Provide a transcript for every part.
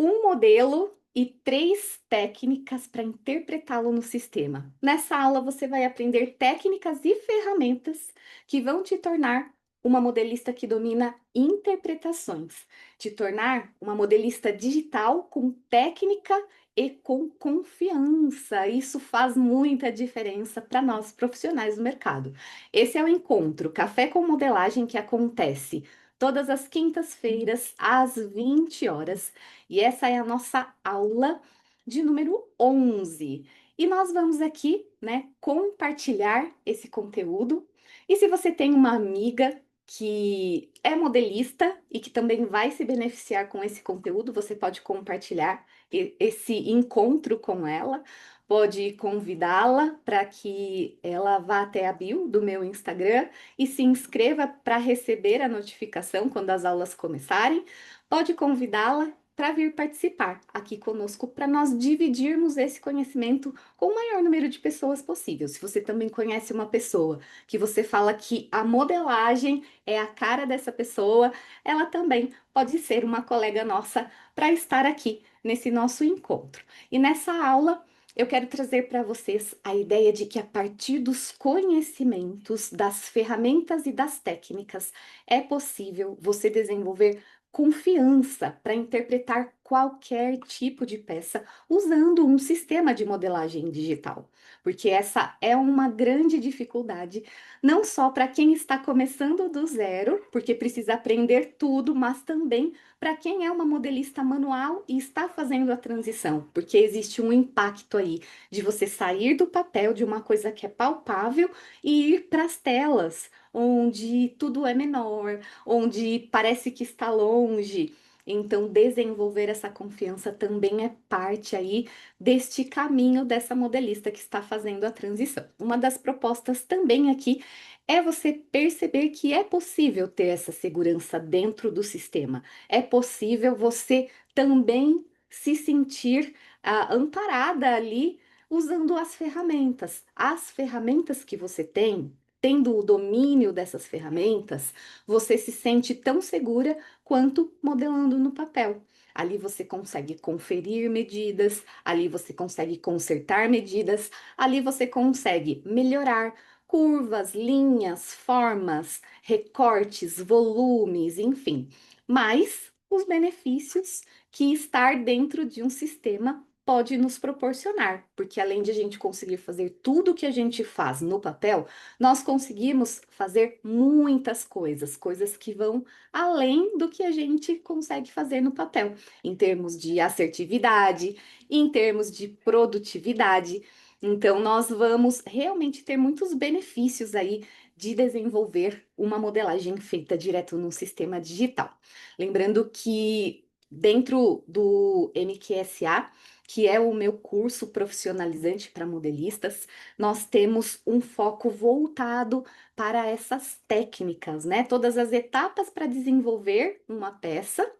um modelo e três técnicas para interpretá-lo no sistema. Nessa aula, você vai aprender técnicas e ferramentas que vão te tornar uma modelista que domina interpretações, te tornar uma modelista digital com técnica e com confiança. Isso faz muita diferença para nós profissionais do mercado. Esse é o encontro Café com Modelagem que acontece todas as quintas-feiras às 20 horas. E essa é a nossa aula de número 11. E nós vamos aqui, né, compartilhar esse conteúdo. E se você tem uma amiga que é modelista e que também vai se beneficiar com esse conteúdo, você pode compartilhar esse encontro com ela, pode convidá-la para que ela vá até a bio do meu Instagram e se inscreva para receber a notificação quando as aulas começarem. Pode convidá-la para vir participar aqui conosco para nós dividirmos esse conhecimento com o maior número de pessoas possível. Se você também conhece uma pessoa que você fala que a modelagem é a cara dessa pessoa, ela também pode ser uma colega nossa para estar aqui nesse nosso encontro. E nessa aula eu quero trazer para vocês a ideia de que a partir dos conhecimentos, das ferramentas e das técnicas, é possível você desenvolver confiança para interpretar qualquer tipo de peça usando um sistema de modelagem digital. Porque essa é uma grande dificuldade, não só para quem está começando do zero, porque precisa aprender tudo, mas também para quem é uma modelista manual e está fazendo a transição, porque existe um impacto aí de você sair do papel de uma coisa que é palpável e ir para as telas, onde tudo é menor, onde parece que está longe. Então, desenvolver essa confiança também é parte aí deste caminho dessa modelista que está fazendo a transição. Uma das propostas também aqui é você perceber que é possível ter essa segurança dentro do sistema. É possível você também se sentir amparada ali usando as ferramentas. As ferramentas que você tem, tendo o domínio dessas ferramentas, você se sente tão segura quanto modelando no papel. Ali você consegue conferir medidas, ali você consegue consertar medidas, ali você consegue melhorar curvas, linhas, formas, recortes, volumes, enfim. Mas os benefícios que estar dentro de um sistema pode nos proporcionar, porque além de a gente conseguir fazer tudo o que a gente faz no papel, nós conseguimos fazer muitas coisas, coisas que vão além do que a gente consegue fazer no papel, em termos de assertividade, em termos de produtividade. Então, nós vamos realmente ter muitos benefícios aí de desenvolver uma modelagem feita direto num sistema digital. Lembrando que dentro do MQSA, que é o meu curso profissionalizante para modelistas, nós temos um foco voltado para essas técnicas, né? Todas as etapas para desenvolver uma peça,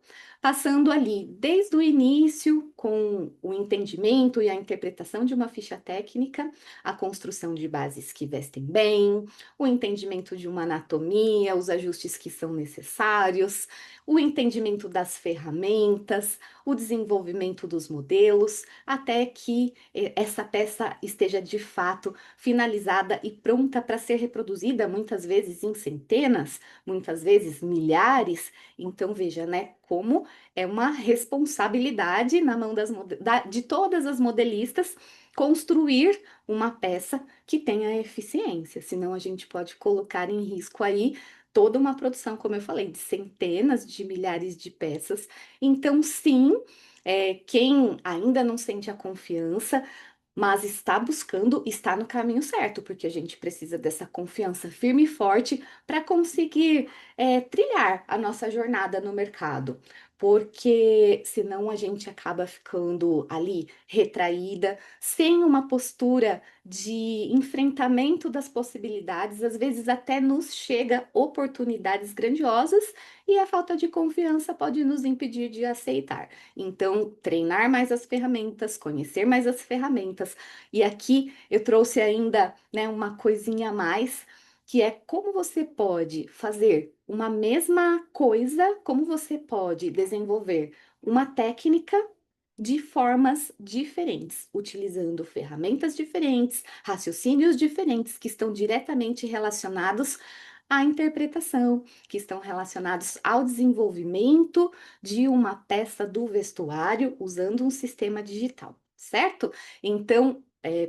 passando ali desde o início com o entendimento e a interpretação de uma ficha técnica, a construção de bases que vestem bem, o entendimento de uma anatomia, os ajustes que são necessários, o entendimento das ferramentas, o desenvolvimento dos modelos, até que essa peça esteja de fato finalizada e pronta para ser reproduzida, muitas vezes em centenas, muitas vezes milhares. Então, veja, né, como é uma responsabilidade na mão de todas as modelistas construir uma peça que tenha eficiência, senão a gente pode colocar em risco aí toda uma produção, como eu falei, de centenas de milhares de peças. Então, sim, quem ainda não sente a confiança, mas está buscando, está no caminho certo, porque a gente precisa dessa confiança firme e forte para conseguir trilhar a nossa jornada no mercado. Porque senão a gente acaba ficando ali retraída, sem uma postura de enfrentamento das possibilidades, às vezes até nos chega oportunidades grandiosas e a falta de confiança pode nos impedir de aceitar. Então, treinar mais as ferramentas, conhecer mais as ferramentas. E aqui eu trouxe ainda, né, uma coisinha a mais, que é como você pode fazer uma mesma coisa, como você pode desenvolver uma técnica de formas diferentes, utilizando ferramentas diferentes, raciocínios diferentes que estão diretamente relacionados à interpretação, que estão relacionados ao desenvolvimento de uma peça do vestuário usando um sistema digital, certo? Então,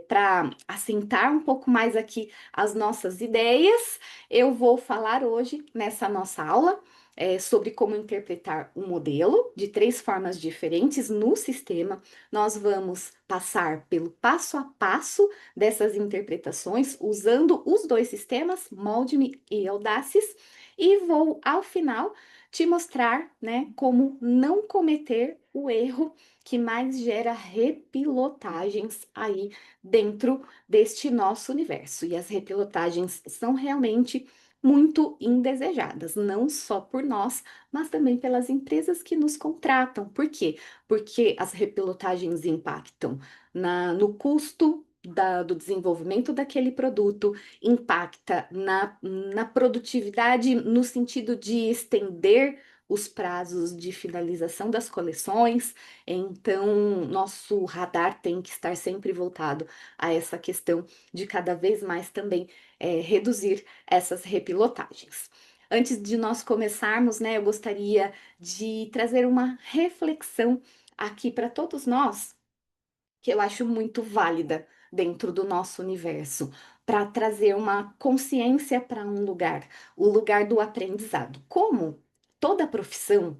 para assentar um pouco mais aqui as nossas ideias, eu vou falar hoje nessa nossa aula sobre como interpretar um modelo de três formas diferentes no sistema. Nós vamos passar pelo passo a passo dessas interpretações usando os dois sistemas, Moldme e Audaces, e vou, ao final, te mostrar, né, como não cometer o erro que mais gera repilotagens aí dentro deste nosso universo. E as repilotagens são realmente muito indesejadas, não só por nós, mas também pelas empresas que nos contratam. Por quê? Porque as repilotagens impactam no custo do desenvolvimento daquele produto, impacta na produtividade no sentido de estender os prazos de finalização das coleções. Então, nosso radar tem que estar sempre voltado a essa questão de cada vez mais também reduzir essas repilotagens. Antes de nós começarmos, né, eu gostaria de trazer uma reflexão aqui para todos nós, que eu acho muito válida dentro do nosso universo, para trazer uma consciência para um lugar, o lugar do aprendizado. Como toda profissão,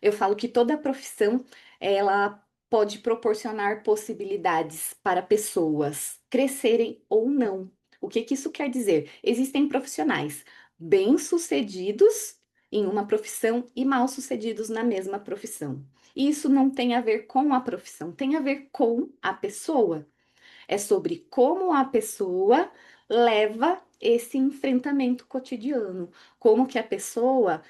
eu falo que toda profissão ela pode proporcionar possibilidades para pessoas crescerem ou não. O que que isso quer dizer? Existem profissionais bem-sucedidos em uma profissão e mal-sucedidos na mesma profissão. E isso não tem a ver com a profissão, tem a ver com a pessoa. É sobre como a pessoa leva esse enfrentamento cotidiano, como que a pessoa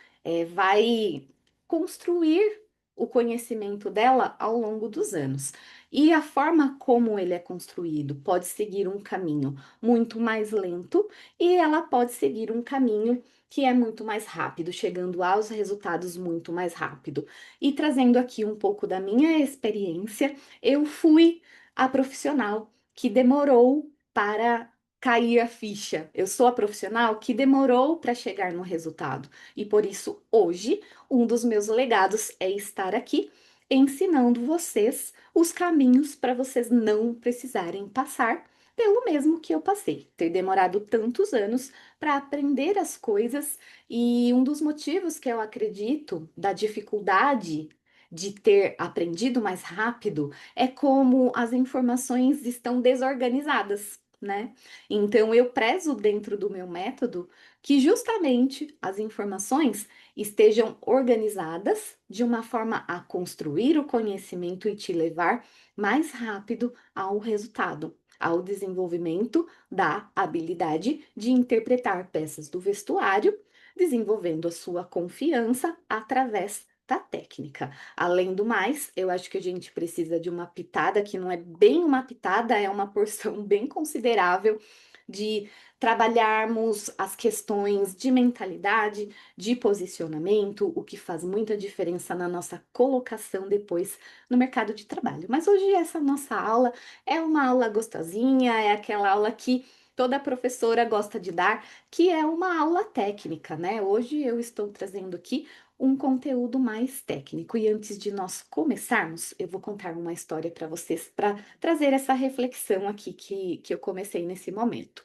vai construir o conhecimento dela ao longo dos anos. E a forma como ele é construído pode seguir um caminho muito mais lento e ela pode seguir um caminho que é muito mais rápido, chegando aos resultados muito mais rápido. E trazendo aqui um pouco da minha experiência, eu fui a profissional que demorou para cair a ficha. Eu sou a profissional que demorou para chegar no resultado. E por isso, hoje, um dos meus legados é estar aqui ensinando vocês os caminhos para vocês não precisarem passar pelo mesmo que eu passei, ter demorado tantos anos para aprender as coisas. E um dos motivos que eu acredito da dificuldade de ter aprendido mais rápido é como as informações estão desorganizadas, né? Então, eu prezo dentro do meu método que justamente as informações estejam organizadas de uma forma a construir o conhecimento e te levar mais rápido ao resultado, ao desenvolvimento da habilidade de interpretar peças do vestuário, desenvolvendo a sua confiança através da técnica. Além do mais, eu acho que a gente precisa de uma pitada, que não é bem uma pitada, é uma porção bem considerável de trabalharmos as questões de mentalidade, de posicionamento, o que faz muita diferença na nossa colocação depois no mercado de trabalho. Mas hoje essa nossa aula é uma aula gostosinha, é aquela aula que toda professora gosta de dar, que é uma aula técnica, né? Hoje eu estou trazendo aqui um conteúdo mais técnico. E antes de nós começarmos, eu vou contar uma história para vocês, para trazer essa reflexão aqui que eu comecei nesse momento.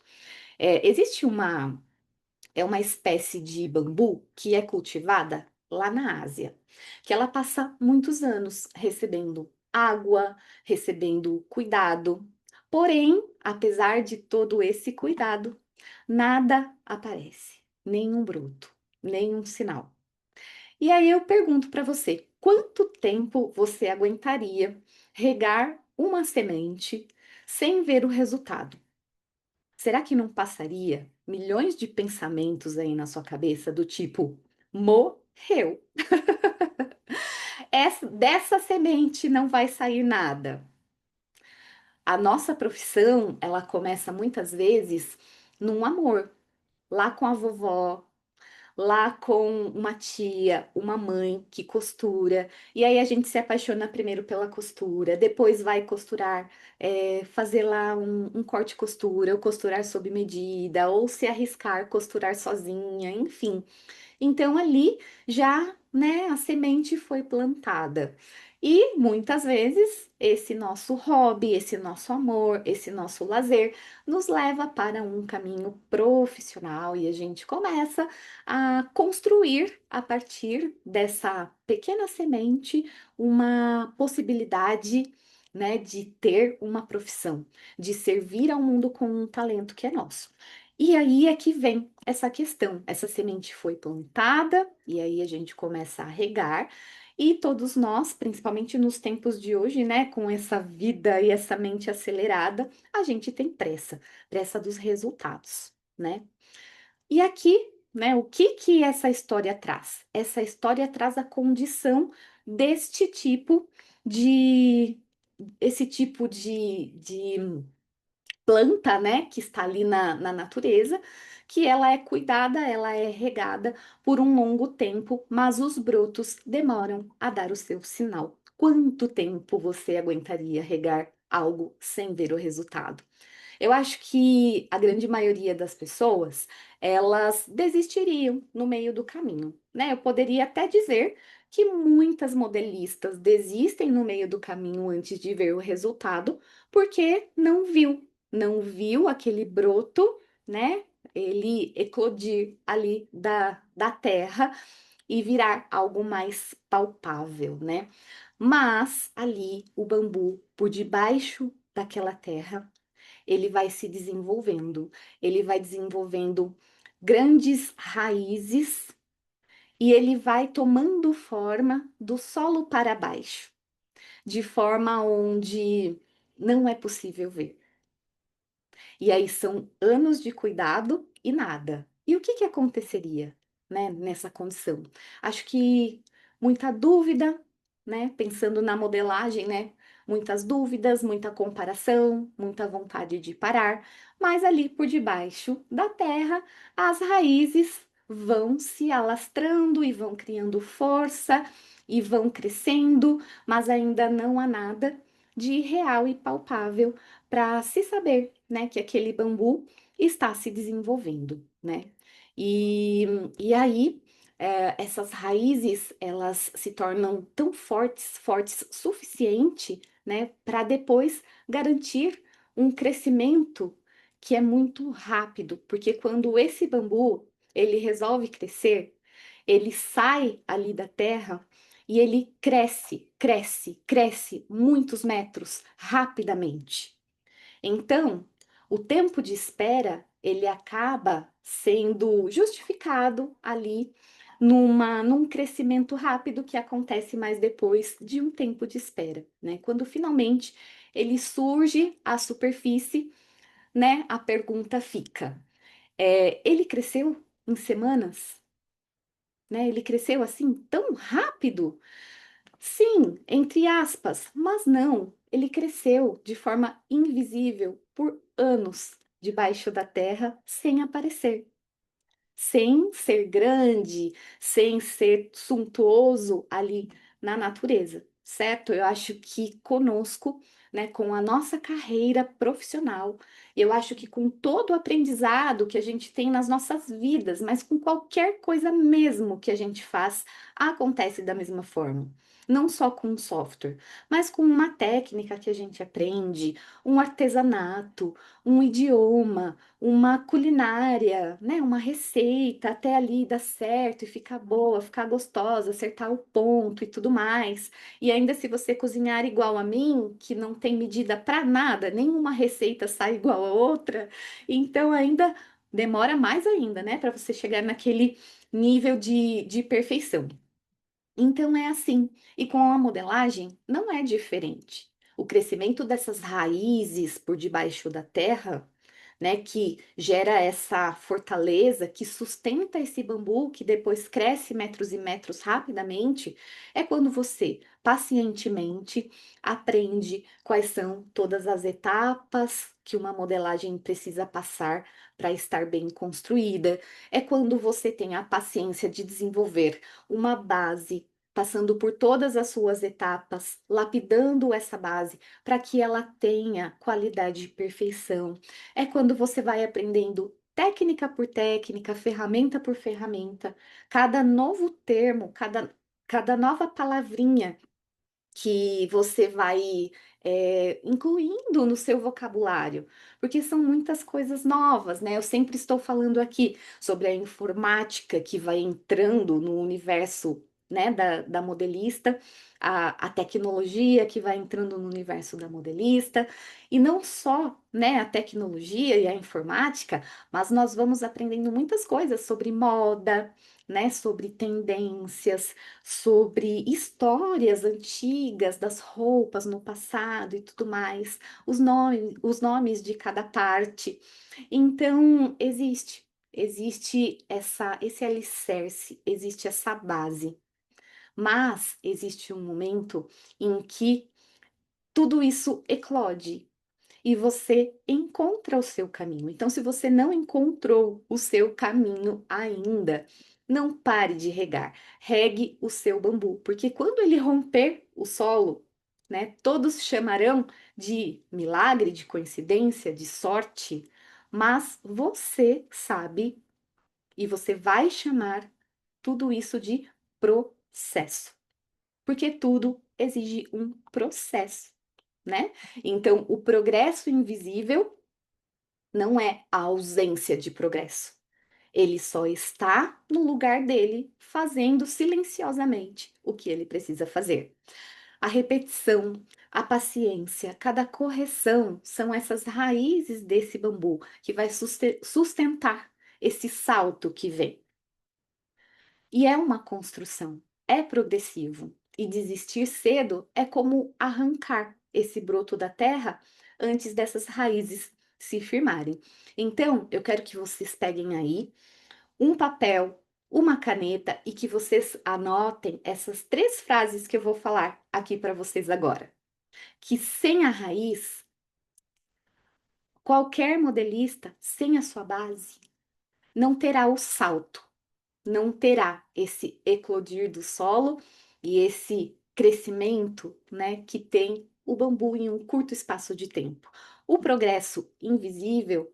Existe uma espécie de bambu que é cultivada lá na Ásia, que ela passa muitos anos recebendo água, recebendo cuidado. Porém, apesar de todo esse cuidado, nada aparece, nenhum broto, nenhum sinal. E aí eu pergunto para você, quanto tempo você aguentaria regar uma semente sem ver o resultado? Será que não passaria milhões de pensamentos aí na sua cabeça do tipo, morreu? Dessa semente não vai sair nada. A nossa profissão, ela começa muitas vezes num amor, lá com a vovó, lá com uma tia, uma mãe que costura, e aí a gente se apaixona primeiro pela costura, depois vai costurar, fazer lá um corte e costura, ou costurar sob medida, ou se arriscar costurar sozinha, enfim. Então ali já, né, a semente foi plantada. E muitas vezes esse nosso hobby, esse nosso amor, esse nosso lazer nos leva para um caminho profissional e a gente começa a construir a partir dessa pequena semente uma possibilidade, né, de ter uma profissão, de servir ao mundo com um talento que é nosso. E aí é que vem essa questão. Essa semente foi plantada, e aí a gente começa a regar, e todos nós, principalmente nos tempos de hoje, né, com essa vida e essa mente acelerada, a gente tem pressa, pressa dos resultados, né? E aqui, né, o que que essa história traz? Essa história traz a condição deste tipo de, esse tipo de planta, né, que está ali na natureza, que ela é cuidada, ela é regada por um longo tempo, mas os brotos demoram a dar o seu sinal. Quanto tempo você aguentaria regar algo sem ver o resultado? Eu acho que a grande maioria das pessoas, elas desistiriam no meio do caminho, né? Eu poderia até dizer que muitas modelistas desistem no meio do caminho antes de ver o resultado, porque não viu aquele broto, né? Ele eclodir ali da terra e virar algo mais palpável, né? Mas ali o bambu, por debaixo daquela terra, ele vai se desenvolvendo, ele vai desenvolvendo grandes raízes e ele vai tomando forma do solo para baixo, de forma onde não é possível ver. E aí são anos de cuidado e nada. E o que que aconteceria, né, nessa condição? Acho que muita dúvida, né, pensando na modelagem, né, muitas dúvidas, muita comparação, muita vontade de parar, mas ali por debaixo da terra, as raízes vão se alastrando e vão criando força e vão crescendo, mas ainda não há nada de real e palpável para se saber, né, que aquele bambu está se desenvolvendo, né? E, e aí, essas raízes, elas se tornam tão fortes, fortes suficiente, né, para depois garantir um crescimento que é muito rápido, porque quando esse bambu, ele resolve crescer, ele sai ali da terra e ele cresce, cresce, cresce muitos metros rapidamente. Então, o tempo de espera, ele acaba sendo justificado ali num crescimento rápido que acontece mais depois de um tempo de espera, né? Quando finalmente ele surge à superfície, né? A pergunta fica: ele cresceu em semanas, né? Ele cresceu assim tão rápido? Sim, entre aspas, mas não. Ele cresceu de forma invisível por anos debaixo da terra sem aparecer, sem ser grande, sem ser suntuoso ali na natureza, certo? Eu acho que conosco, né, com a nossa carreira profissional, eu acho que com todo o aprendizado que a gente tem nas nossas vidas, mas com qualquer coisa mesmo que a gente faz, acontece da mesma forma. Não só com um software, mas com uma técnica que a gente aprende, um artesanato, um idioma, uma culinária, né? Uma receita até ali dar certo e ficar boa, ficar gostosa, acertar o ponto e tudo mais. E ainda se você cozinhar igual a mim, que não tem medida para nada, nenhuma receita sai igual a outra, então ainda demora mais ainda, né? Para você chegar naquele nível de perfeição. Então é assim. E com a modelagem não é diferente. O crescimento dessas raízes por debaixo da terra, né, que gera essa fortaleza que sustenta esse bambu que depois cresce metros e metros rapidamente, é quando você pacientemente aprende quais são todas as etapas, que uma modelagem precisa passar para estar bem construída. É quando você tem a paciência de desenvolver uma base, passando por todas as suas etapas, lapidando essa base para que ela tenha qualidade de perfeição. É quando você vai aprendendo técnica por técnica, ferramenta por ferramenta, cada novo termo, cada nova palavrinha que você vai incluindo no seu vocabulário, porque são muitas coisas novas, né? Eu sempre estou falando aqui sobre a informática que vai entrando no universo, né, da modelista, a tecnologia que vai entrando no universo da modelista, e não só, né, a tecnologia e a informática, mas nós vamos aprendendo muitas coisas sobre moda, né, sobre tendências, sobre histórias antigas das roupas no passado e tudo mais, os nomes de cada parte. Então, existe esse alicerce, existe essa base, mas existe um momento em que tudo isso eclode e você encontra o seu caminho. Então, se você não encontrou o seu caminho ainda, não pare de regar. Regue o seu bambu, porque quando ele romper o solo, né, todos chamarão de milagre, de coincidência, de sorte, mas você sabe e você vai chamar tudo isso de processo, porque tudo exige um processo, né? Então, o progresso invisível não é a ausência de progresso. Ele só está no lugar dele, fazendo silenciosamente o que ele precisa fazer. A repetição, a paciência, cada correção são essas raízes desse bambu que vai sustentar esse salto que vem. E é uma construção, é progressivo. E desistir cedo é como arrancar esse broto da terra antes dessas raízes se firmarem. Então, eu quero que vocês peguem aí um papel, uma caneta e que vocês anotem essas três frases que eu vou falar aqui para vocês agora. Que sem a raiz, qualquer modelista sem a sua base não terá o salto, não terá esse eclodir do solo e esse crescimento, né, que tem o bambu em um curto espaço de tempo. O progresso invisível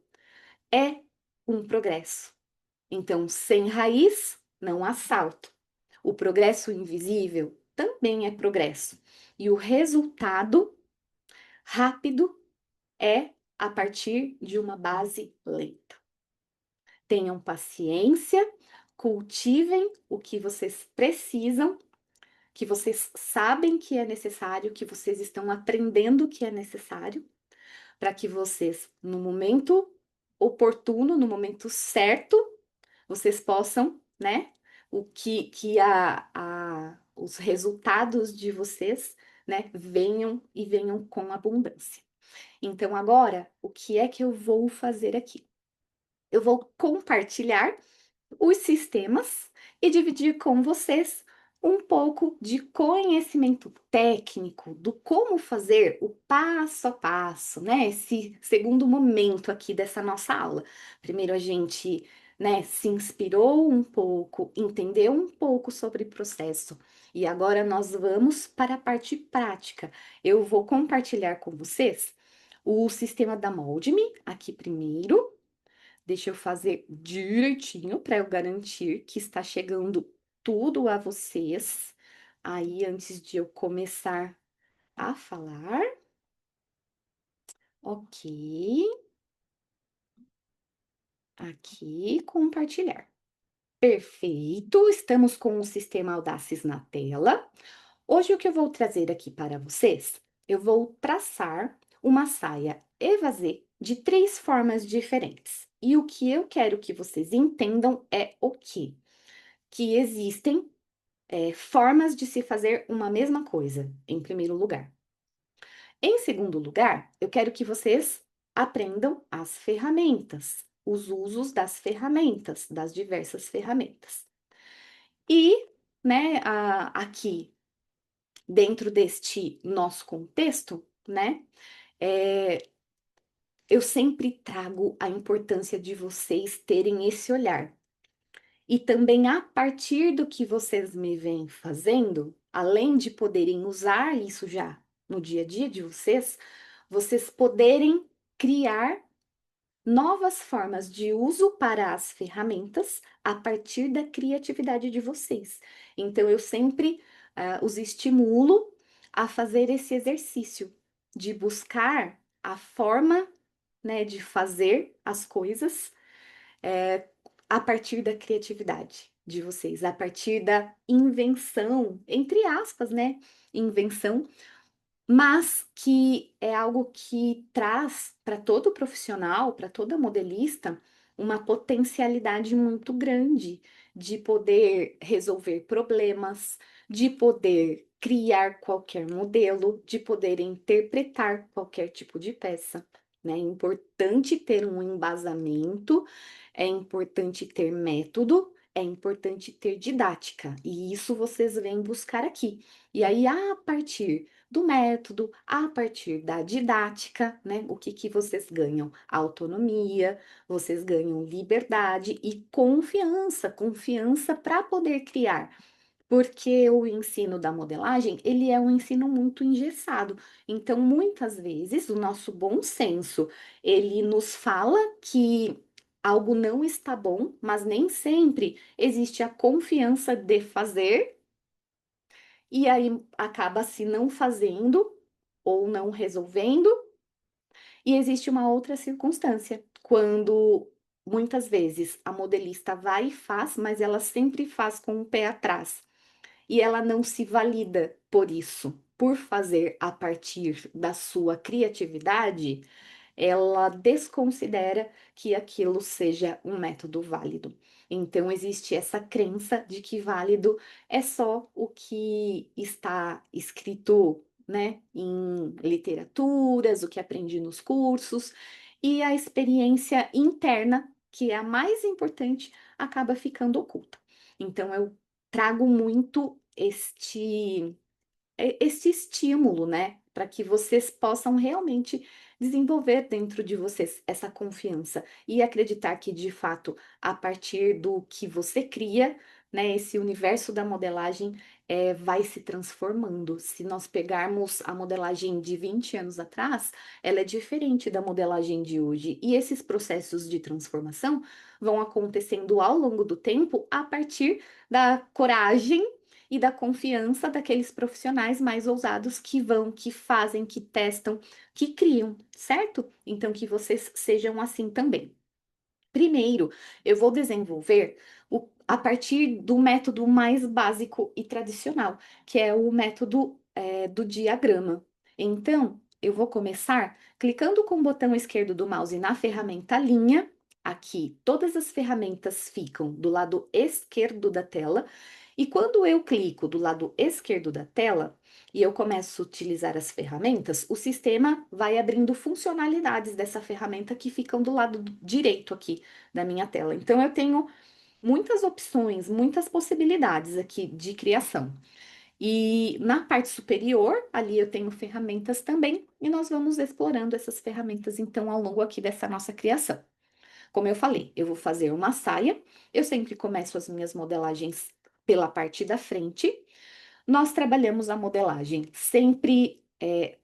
é um progresso. Então, sem raiz, não há salto. O progresso invisível também é progresso. E o resultado rápido é a partir de uma base lenta. Tenham paciência, cultivem o que vocês precisam, que vocês sabem que é necessário, que vocês estão aprendendo que é necessário, para que vocês, no momento oportuno, no momento certo, vocês possam, né, os resultados de vocês, né, venham e venham com abundância. Então, agora, o que é que eu vou fazer aqui? Eu vou compartilhar os sistemas e dividir com vocês um pouco de conhecimento técnico do como fazer o passo a passo, né? Esse segundo momento aqui dessa nossa aula. Primeiro a gente, né, se inspirou um pouco, entendeu um pouco sobre o processo. E agora nós vamos para a parte prática. Eu vou compartilhar com vocês o sistema da Mold-Me aqui primeiro. Deixa eu fazer direitinho para eu garantir que está chegando tudo a vocês. Aí, antes de eu começar a falar, ok. Aqui, compartilhar. Perfeito, estamos com o sistema Audaces na tela. Hoje, o que eu vou trazer aqui para vocês, eu vou traçar uma saia evasê de três formas diferentes. E o que eu quero que vocês entendam é o quê? Que existem formas de se fazer uma mesma coisa, em primeiro lugar. Em segundo lugar, eu quero que vocês aprendam as ferramentas, os usos das ferramentas, das diversas ferramentas. E, né, aqui, dentro deste nosso contexto, né, é, eu sempre trago a importância de vocês terem esse olhar. E também a partir do que vocês me vêm fazendo, além de poderem usar isso já no dia a dia de vocês, vocês poderem criar novas formas de uso para as ferramentas a partir da criatividade de vocês. Então, eu sempre os estimulo a fazer esse exercício de buscar a forma, né, de fazer as coisas a partir da criatividade de vocês, a partir da invenção, entre aspas, né? Invenção, mas que é algo que traz para todo profissional, para toda modelista, uma potencialidade muito grande de poder resolver problemas, de poder criar qualquer modelo, de poder interpretar qualquer tipo de peça. Né? É importante ter um embasamento, é importante ter método, é importante ter didática, e isso vocês vêm buscar aqui. E aí, a partir do método, a partir da didática, né? O que que vocês ganham? Autonomia, vocês ganham liberdade e confiança, confiança para poder criar. Porque o ensino da modelagem, ele é um ensino muito engessado. Então, muitas vezes, o nosso bom senso, ele nos fala que algo não está bom, mas nem sempre existe a confiança de fazer e aí acaba se não fazendo ou não resolvendo. E existe uma outra circunstância, quando muitas vezes a modelista vai e faz, mas ela sempre faz com o pé atrás. E ela não se valida por isso, por fazer a partir da sua criatividade, ela desconsidera que aquilo seja um método válido. Então, existe essa crença de que válido é só o que está escrito, né, em literaturas, o que aprendi nos cursos, e a experiência interna, que é a mais importante, acaba ficando oculta. Então, eu trago muito este estímulo, né? Para que vocês possam realmente desenvolver dentro de vocês essa confiança e acreditar que, de fato, a partir do que você cria, né, esse universo da modelagem vai se transformando. Se nós pegarmos a modelagem de 20 anos atrás, ela é diferente da modelagem de hoje. E esses processos de transformação vão acontecendo ao longo do tempo a partir da coragem e da confiança daqueles profissionais mais ousados que vão, que fazem, que testam, que criam, certo? Então, que vocês sejam assim também. Primeiro, eu vou desenvolver a partir do método mais básico e tradicional, que é o método do diagrama. Então, eu vou começar clicando com o botão esquerdo do mouse na ferramenta linha. Aqui, todas as ferramentas ficam do lado esquerdo da tela. E quando eu clico do lado esquerdo da tela e eu começo a utilizar as ferramentas, o sistema vai abrindo funcionalidades dessa ferramenta que ficam do lado direito aqui da minha tela. Então, eu tenho muitas opções, muitas possibilidades aqui de criação. E na parte superior, ali eu tenho ferramentas também, e nós vamos explorando essas ferramentas, então, ao longo aqui dessa nossa criação. Como eu falei, eu vou fazer uma saia, eu sempre começo as minhas modelagens pela parte da frente. Nós trabalhamos a modelagem sempre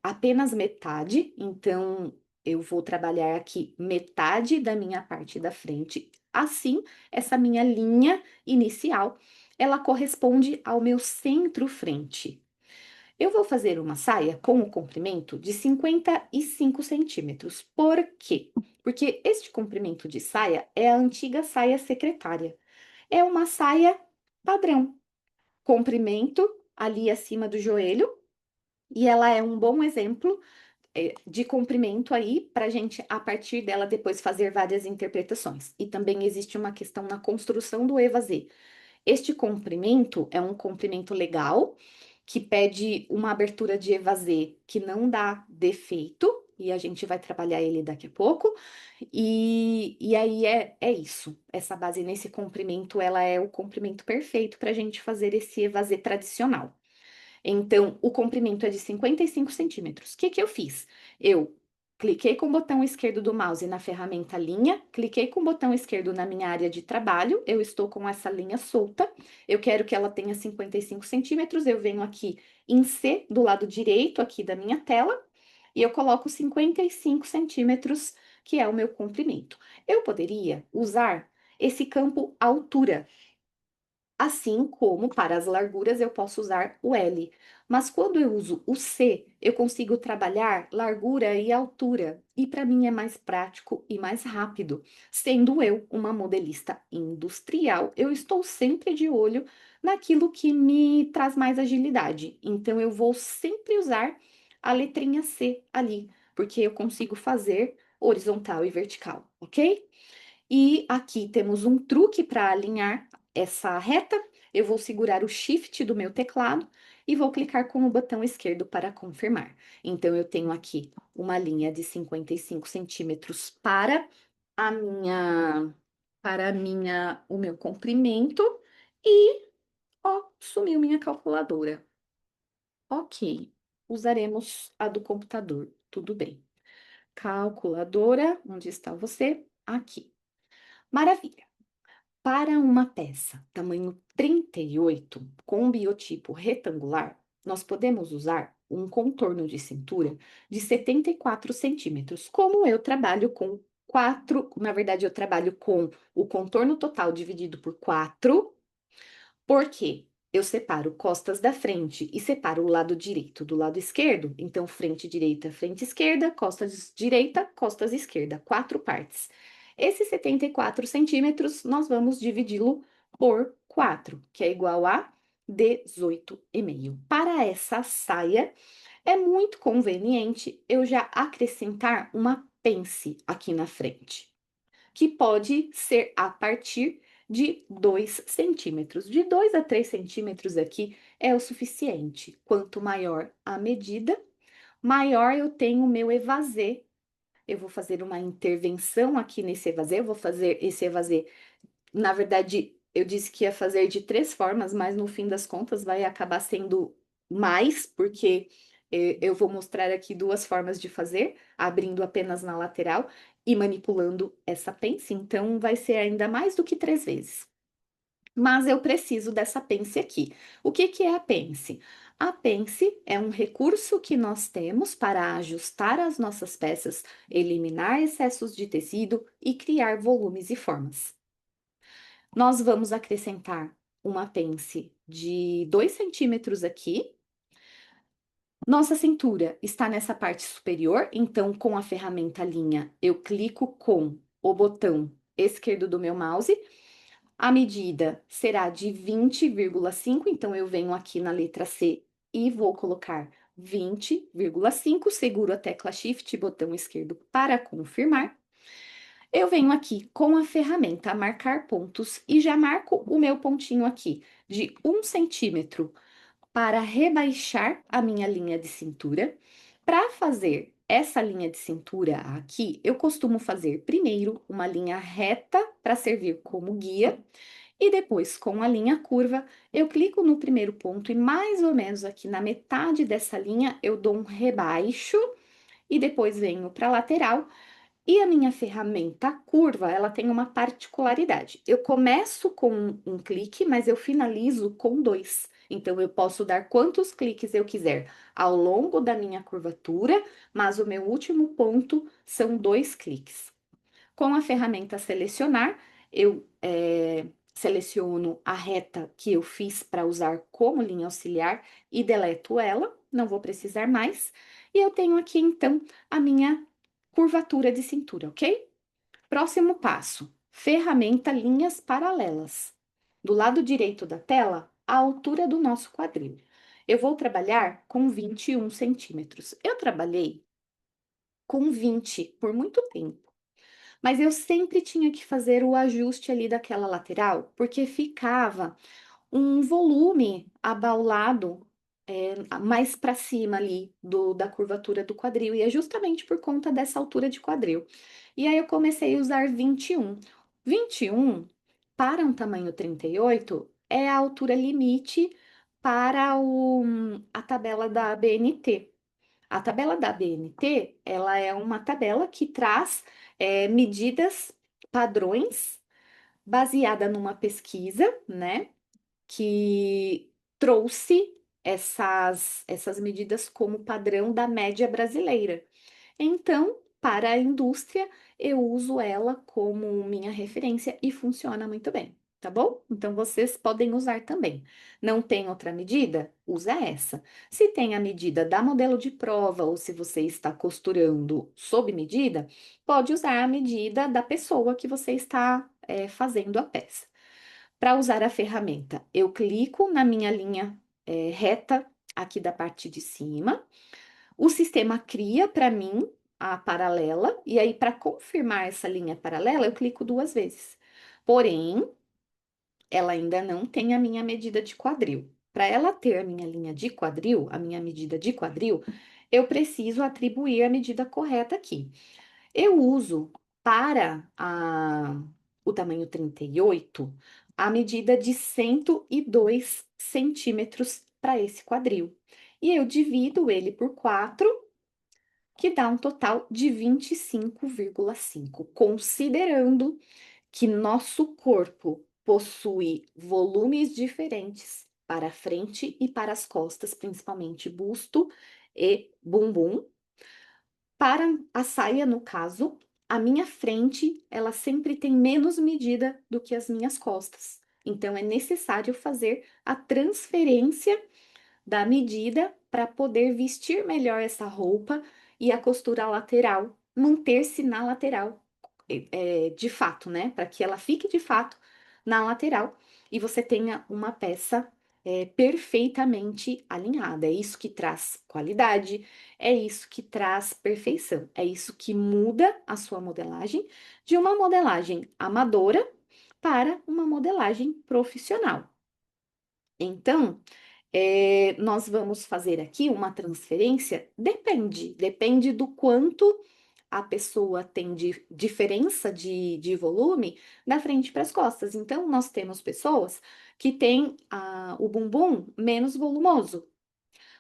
apenas metade, então eu vou trabalhar aqui metade da minha parte da frente. Assim, essa minha linha inicial, ela corresponde ao meu centro-frente. Eu vou fazer uma saia com o comprimento de 55 centímetros. Por quê? Porque este comprimento de saia é a antiga saia secretária. É uma saia padrão, comprimento ali acima do joelho, e ela é um bom exemplo de comprimento aí para a gente, a partir dela, depois fazer várias interpretações. E também existe uma questão na construção do evasê. Este comprimento é um comprimento legal, que pede uma abertura de evasê que não dá defeito, e a gente vai trabalhar ele daqui a pouco. E aí é isso. Essa base nesse comprimento, ela é o comprimento perfeito para a gente fazer esse evasê tradicional. Então, o comprimento é de 55 centímetros. O que que eu fiz? Eu Cliquei com o botão esquerdo do mouse na ferramenta linha, cliquei com o botão esquerdo na minha área de trabalho, eu estou com essa linha solta, eu quero que ela tenha 55 centímetros, eu venho aqui em C, do lado direito aqui da minha tela, e eu coloco 55 centímetros, que é o meu comprimento. Eu poderia usar esse campo altura, assim como para as larguras eu posso usar o L. Mas quando eu uso o C, eu consigo trabalhar largura e altura. E para mim é mais prático e mais rápido. Sendo eu uma modelista industrial, eu estou sempre de olho naquilo que me traz mais agilidade. Então eu vou sempre usar a letrinha C ali, porque eu consigo fazer horizontal e vertical, ok? E aqui temos um truque para alinhar essa reta. Eu vou segurar o Shift do meu teclado e vou clicar com o botão esquerdo para confirmar. Então, eu tenho aqui uma linha de 55 centímetros o meu comprimento e, ó, sumiu minha calculadora. Ok, usaremos a do computador, tudo bem. Calculadora, onde está você? Aqui. Maravilha. Para uma peça tamanho 38 com biotipo retangular, nós podemos usar um contorno de cintura de 74 centímetros. Como eu trabalho com quatro, na verdade, eu trabalho com o contorno total dividido por 4, porque eu separo costas da frente e separo o lado direito do lado esquerdo. Então, frente direita, frente esquerda, costas direita, costas esquerda, 4 partes. Esses 74 centímetros, nós vamos dividi-lo por 4, que é igual a 18,5. Para essa saia, é muito conveniente eu já acrescentar uma pence aqui na frente, que pode ser a partir de 2 centímetros. De 2 a 3 centímetros aqui é o suficiente. Quanto maior a medida, maior eu tenho o meu evasê. Eu vou fazer uma intervenção aqui nesse evasê, eu vou fazer esse evasê, na verdade, eu disse que ia fazer de 3 formas, mas no fim das contas vai acabar sendo mais, porque eu vou mostrar aqui 2 formas de fazer, abrindo apenas na lateral e manipulando essa pence, então vai ser ainda mais do que 3 vezes. Mas eu preciso dessa pence aqui. O que que é a pence? A pence é um recurso que nós temos para ajustar as nossas peças, eliminar excessos de tecido e criar volumes e formas. Nós vamos acrescentar uma pence de 2 centímetros aqui. Nossa cintura está nessa parte superior, então com a ferramenta linha eu clico com o botão esquerdo do meu mouse. A medida será de 20,5, então eu venho aqui na letra C e vou colocar 20,5, seguro a tecla Shift, botão esquerdo para confirmar. Eu venho aqui com a ferramenta marcar pontos e já marco o meu pontinho aqui de 1 centímetro para rebaixar a minha linha de cintura. Para fazer essa linha de cintura aqui, eu costumo fazer primeiro uma linha reta para servir como guia e depois com a linha curva, eu clico no primeiro ponto e mais ou menos aqui na metade dessa linha eu dou um rebaixo e depois venho para a lateral e a minha ferramenta curva, ela tem uma particularidade. Eu começo com um clique, mas eu finalizo com 2. Então, eu posso dar quantos cliques eu quiser ao longo da minha curvatura, mas o meu último ponto são 2 cliques. Com a ferramenta selecionar, eu seleciono a reta que eu fiz para usar como linha auxiliar e deleto ela, não vou precisar mais. E eu tenho aqui, então, a minha curvatura de cintura, ok? Próximo passo: ferramenta linhas paralelas. Do lado direito da tela, a altura do nosso quadril. Eu vou trabalhar com 21 centímetros. Eu trabalhei com 20 por muito tempo, mas eu sempre tinha que fazer o ajuste ali daquela lateral, porque ficava um volume abaulado mais para cima ali da curvatura do quadril, e é justamente por conta dessa altura de quadril. E aí eu comecei a usar 21. 21 para um tamanho 38 é a altura limite para a tabela da ABNT. A tabela da ABNT, ela é uma tabela que traz medidas padrões baseada numa pesquisa, né, que trouxe essas medidas como padrão da média brasileira. Então, para a indústria, eu uso ela como minha referência e funciona muito bem, tá bom? Então, vocês podem usar também. Não tem outra medida? Usa essa. Se tem a medida da modelo de prova ou se você está costurando sob medida, pode usar a medida da pessoa que você está, fazendo a peça. Para usar a ferramenta, eu clico na minha linha, reta aqui da parte de cima. O sistema cria para mim a paralela, e aí, para confirmar essa linha paralela, eu clico duas vezes. Porém, ela ainda não tem a minha medida de quadril. Para ela ter a minha linha de quadril, a minha medida de quadril, eu preciso atribuir a medida correta aqui. Eu uso para o tamanho 38 a medida de 102 centímetros para esse quadril. E eu divido ele por 4, que dá um total de 25,5, considerando que nosso corpo possui volumes diferentes para a frente e para as costas, principalmente busto e bumbum. Para a saia, no caso, a minha frente, ela sempre tem menos medida do que as minhas costas. Então, é necessário fazer a transferência da medida para poder vestir melhor essa roupa e a costura lateral manter-se na lateral, de fato, né? Para que ela fique de fato na lateral e você tenha uma peça perfeitamente alinhada. É isso que traz qualidade, é isso que traz perfeição, é isso que muda a sua modelagem de uma modelagem amadora para uma modelagem profissional. Então, nós vamos fazer aqui uma transferência? Depende do quanto a pessoa tem de diferença de volume da frente para as costas. Então, nós temos pessoas que têm o bumbum menos volumoso.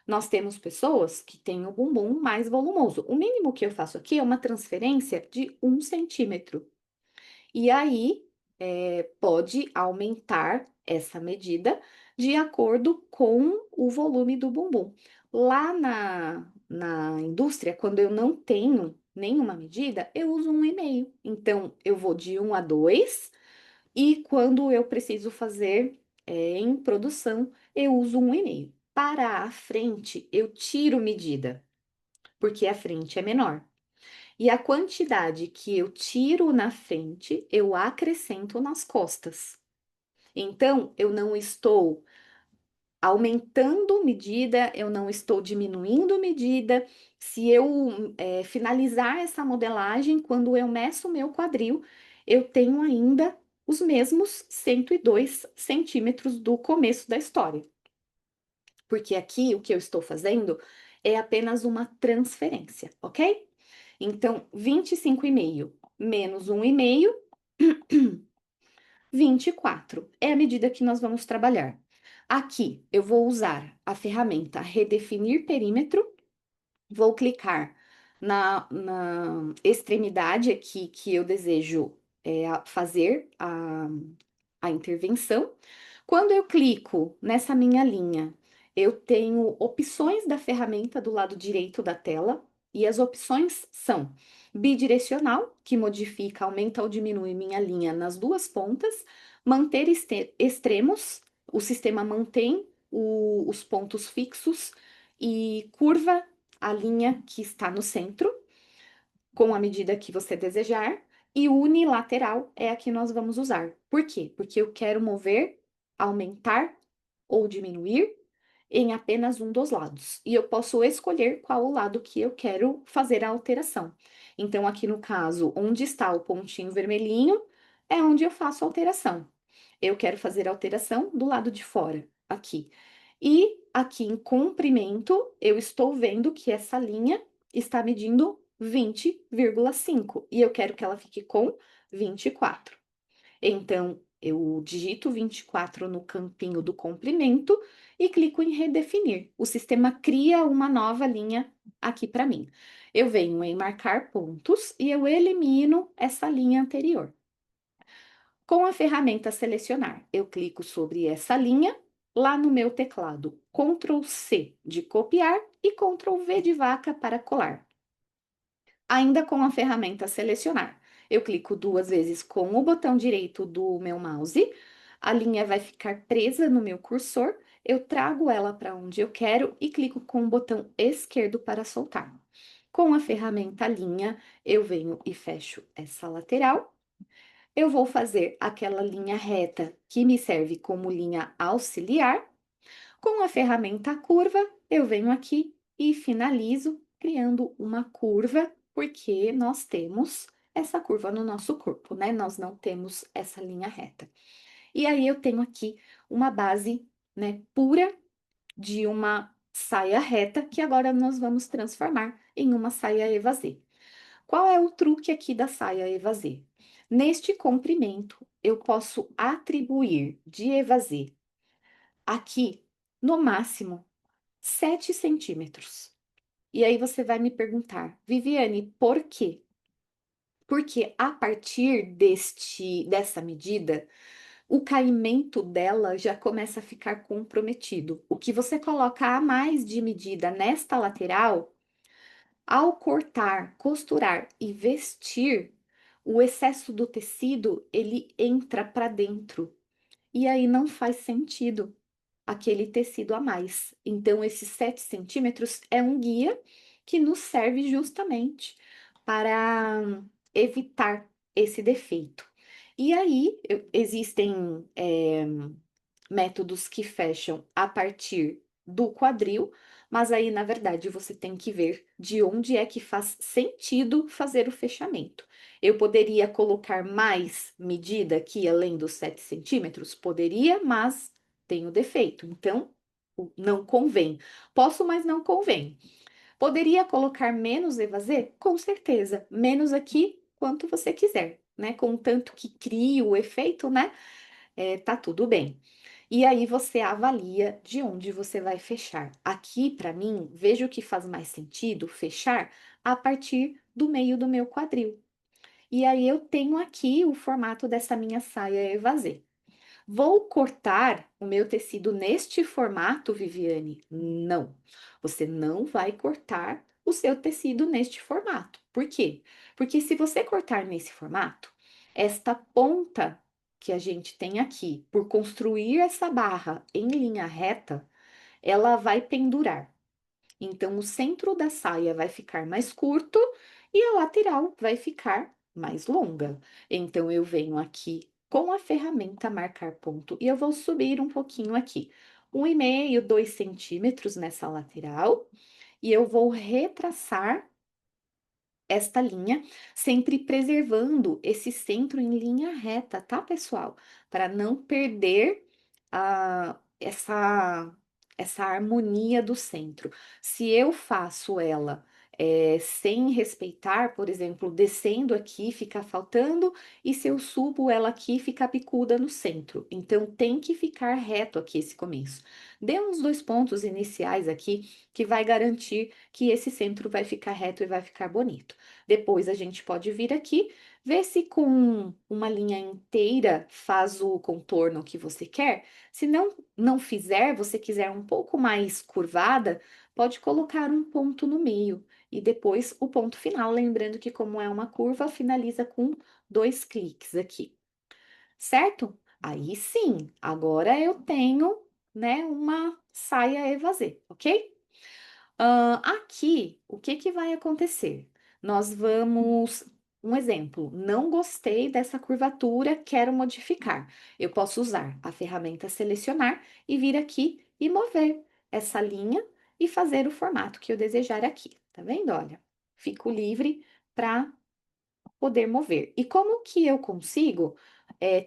Nós temos pessoas que têm o bumbum mais volumoso. O mínimo que eu faço aqui é uma transferência de 1 centímetro. E aí, pode aumentar essa medida de acordo com o volume do bumbum. Lá na indústria, quando eu não tenho nenhuma medida, eu uso 1,5. Então, eu vou de 1 a 2, e quando eu preciso fazer, em produção, eu uso 1,5. Para a frente, eu tiro medida, porque a frente é menor. E a quantidade que eu tiro na frente, eu acrescento nas costas. Então, eu não estou aumentando medida, eu não estou diminuindo medida. Se eu finalizar essa modelagem, quando eu meço o meu quadril, eu tenho ainda os mesmos 102 centímetros do começo da história. Porque aqui o que eu estou fazendo é apenas uma transferência, ok? Então, 25,5 menos 1,5, 24. É a medida que nós vamos trabalhar. Aqui, eu vou usar a ferramenta Redefinir Perímetro, vou clicar na extremidade aqui que eu desejo fazer a intervenção. Quando eu clico nessa minha linha, eu tenho opções da ferramenta do lado direito da tela, e as opções são bidirecional, que modifica, aumenta ou diminui minha linha nas duas pontas, manter extremos, o sistema mantém os pontos fixos e curva a linha que está no centro com a medida que você desejar, e unilateral é a que nós vamos usar. Por quê? Porque eu quero mover, aumentar ou diminuir em apenas um dos lados. E eu posso escolher qual o lado que eu quero fazer a alteração. Então, aqui no caso, onde está o pontinho vermelhinho, é onde eu faço a alteração. Eu quero fazer a alteração do lado de fora, aqui. E aqui em comprimento, eu estou vendo que essa linha está medindo 20,5 e eu quero que ela fique com 24. Então, eu digito 24 no campinho do comprimento e clico em redefinir. O sistema cria uma nova linha aqui para mim. Eu venho em marcar pontos e eu elimino essa linha anterior. Com a ferramenta selecionar, eu clico sobre essa linha lá no meu teclado, Ctrl C de copiar e Ctrl V de vaca para colar. Ainda com a ferramenta selecionar, eu clico duas vezes com o botão direito do meu mouse, a linha vai ficar presa no meu cursor, eu trago ela para onde eu quero e clico com o botão esquerdo para soltar. Com a ferramenta linha, eu venho e fecho essa lateral. Eu vou fazer aquela linha reta que me serve como linha auxiliar. Com a ferramenta curva, eu venho aqui e finalizo criando uma curva, porque nós temos essa curva no nosso corpo, né? Nós não temos essa linha reta. E aí eu tenho aqui uma base, né, pura de uma saia reta que agora nós vamos transformar em uma saia evasê. Qual é o truque aqui da saia evasê? Neste comprimento, eu posso atribuir de evasê aqui, no máximo, 7 centímetros. E aí você vai me perguntar, Viviane, por quê? Porque a partir dessa medida, o caimento dela já começa a ficar comprometido. O que você coloca a mais de medida nesta lateral, ao cortar, costurar e vestir, o excesso do tecido, ele entra para dentro. E aí não faz sentido aquele tecido a mais. Então, esses 7 centímetros é um guia que nos serve justamente para evitar esse defeito. E aí, existem métodos que fecham a partir do quadril, mas aí, na verdade, você tem que ver de onde é que faz sentido fazer o fechamento. Eu poderia colocar mais medida aqui além dos 7 centímetros? Poderia, mas tem o defeito, então não convém. Posso, mas não convém. Poderia colocar menos evasê? Com certeza, menos aqui quanto você quiser, né? Contanto que crie o efeito, né? Tá tudo bem. E aí você avalia de onde você vai fechar. Aqui, para mim, vejo que faz mais sentido fechar a partir do meio do meu quadril. E aí eu tenho aqui o formato dessa minha saia evasê. Vou cortar o meu tecido neste formato, Viviane? Não. Você não vai cortar o seu tecido neste formato. Por quê? Porque se você cortar nesse formato, esta ponta que a gente tem aqui, por construir essa barra em linha reta, ela vai pendurar. Então, o centro da saia vai ficar mais curto e a lateral vai ficar mais longa. Então, eu venho aqui com a ferramenta marcar ponto e eu vou subir um pouquinho aqui, 1,5, 2 centímetros nessa lateral, e eu vou retraçar esta linha, sempre preservando esse centro em linha reta, tá, pessoal? Para não perder essa harmonia do centro. Se eu faço ela sem respeitar, por exemplo, descendo aqui, fica faltando, e se eu subo ela aqui, fica picuda no centro. Então, tem que ficar reto aqui esse começo. Dê uns 2 pontos iniciais aqui, que vai garantir que esse centro vai ficar reto e vai ficar bonito. Depois a gente pode vir aqui, ver se com uma linha inteira faz o contorno que você quer. Se não fizer, você quiser um pouco mais curvada, pode colocar um ponto no meio e depois o ponto final. Lembrando que, como é uma curva, finaliza com 2 cliques aqui, certo? Aí sim, agora eu tenho, né, uma saia evasê, ok? Aqui, o que que vai acontecer? Nós vamos, um exemplo, não gostei dessa curvatura, quero modificar. Eu posso usar a ferramenta selecionar e vir aqui e mover essa linha e fazer o formato que eu desejar aqui. Tá vendo? Olha, fico livre para poder mover. E como que eu consigo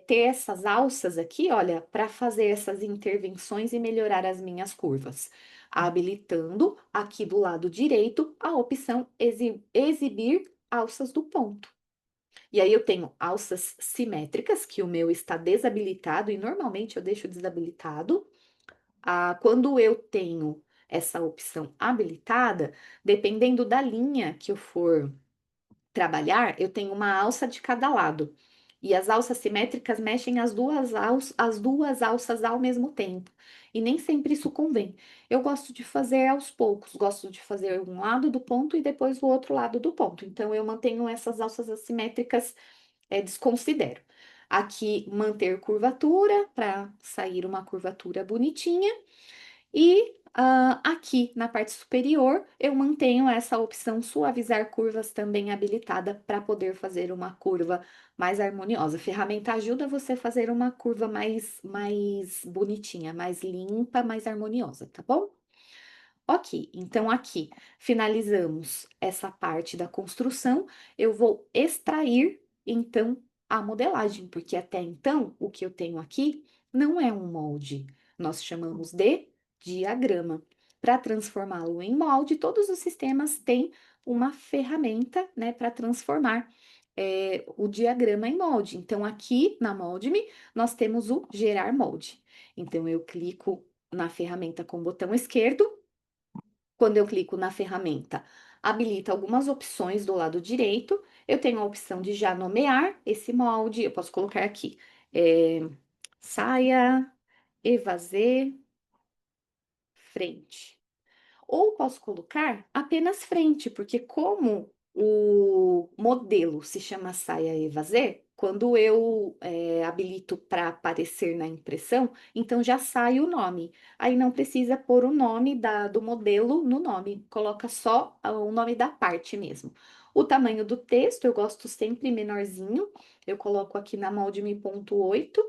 ter essas alças aqui, olha, para fazer essas intervenções e melhorar as minhas curvas? Habilitando aqui do lado direito a opção exibir alças do ponto. E aí eu tenho alças simétricas, que o meu está desabilitado, e normalmente eu deixo desabilitado. Quando eu tenho essa opção habilitada, dependendo da linha que eu for trabalhar, eu tenho uma alça de cada lado. E as alças simétricas mexem as duas alças ao mesmo tempo. E nem sempre isso convém. Eu gosto de fazer aos poucos, gosto de fazer um lado do ponto e depois o outro lado do ponto. Então, eu mantenho essas alças assimétricas, desconsidero. Aqui, manter curvatura, para sair uma curvatura bonitinha. E aqui na parte superior, eu mantenho essa opção suavizar curvas também habilitada para poder fazer uma curva mais harmoniosa. A ferramenta ajuda você a fazer uma curva mais bonitinha, mais limpa, mais harmoniosa, tá bom? Ok, então aqui finalizamos essa parte da construção. Eu vou extrair então a modelagem, porque até então o que eu tenho aqui não é um molde, nós chamamos de diagrama. Para transformá-lo em molde, todos os sistemas têm uma ferramenta, né, para transformar o diagrama em molde. Então, aqui na Mold-me, nós temos o gerar molde. Então, eu clico na ferramenta com o botão esquerdo. Quando eu clico na ferramenta, habilita algumas opções do lado direito. Eu tenho a opção de já nomear esse molde. Eu posso colocar aqui, saia, evasê, frente. Ou posso colocar apenas frente, porque como o modelo se chama saia evasê, quando eu habilito para aparecer na impressão, então já sai o nome. Aí não precisa pôr o nome do modelo no nome, coloca só o nome da parte mesmo. O tamanho do texto eu gosto sempre menorzinho, eu coloco aqui na molde-me ponto 8.